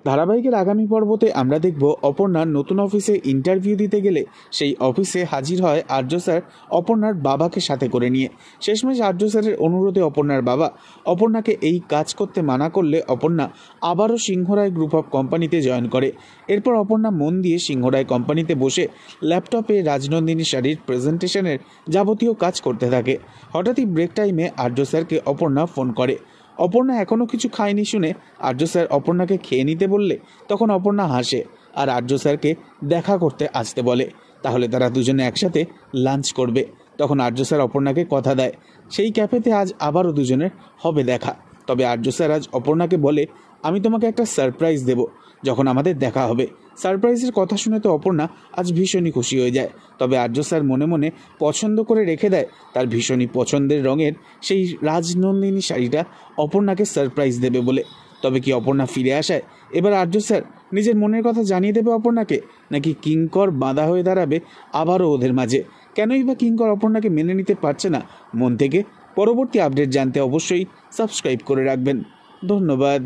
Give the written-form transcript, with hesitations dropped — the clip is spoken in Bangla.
ধারাবাহিকের আগামী পর্বতে আমরা দেখব অপর্ণার নতুন অফিসে ইন্টারভিউ দিতে গেলে সেই অফিসে হাজির হয় আর্য স্যার অপর্ণার বাবাকে সাথে করে নিয়ে। শেষমেশ আর্য স্যারের অনুরোধে অপর্ণার বাবা অপর্ণাকে এই কাজ করতে মানা করলে অপর্ণা আবারও সিংহরায় গ্রুপ অফ কোম্পানিতে জয়েন করে। এরপর অপর্ণা মন দিয়ে সিংহরায় কোম্পানিতে বসে ল্যাপটপে রাজনন্দিনী শাড়ির প্রেজেন্টেশনের যাবতীয় কাজ করতে থাকে। হঠাৎই ব্রেক টাইমে আর্য স্যারকে অপর্ণা ফোন করে। অপর্ণা এখনও কিছু খায়নি শুনে আর্য স্যার অপর্ণাকে খেয়ে নিতে বললে তখন অপর্ণা হাসে আর আর্য স্যারকে দেখা করতে আসতে বলে। তাহলে তারা দুজনে একসাথে লাঞ্চ করবে। তখন আর্য স্যার অপর্ণাকে কথা দেয় সেই ক্যাফেতে আজ আবারও দুজনের হবে দেখা। তবে আর্য স্যার আজ অপর্ণাকে বলে, আমি তোমাকে একটা সারপ্রাইজ দেব যখন আমাদের দেখা হবে। সারপ্রাইজের কথা শুনে তো অপর্ণা আজ ভীষণই খুশি হয়ে যায়। তবে আর্য স্যার মনে মনে পছন্দ করে রেখে দেয় তার ভীষণই পছন্দের রঙের সেই রাজনন্দিনী শাড়িটা অপর্ণাকে সারপ্রাইজ দেবে বলে। তবে কি অপর্ণা ফিরে আসায় এবার আর্য স্যার নিজের মনের কথা জানিয়ে দেবে অপর্ণাকে, নাকি কিঙ্কর বাঁধা হয়ে দাঁড়াবে আবারও ওদের মাঝে? কেনই বা কিঙ্কর অপর্ণাকে মেনে নিতে পারছে না মন থেকে? পরবর্তী আপডেট জানতে অবশ্যই সাবস্ক্রাইব করে রাখবেন। ধন্যবাদ।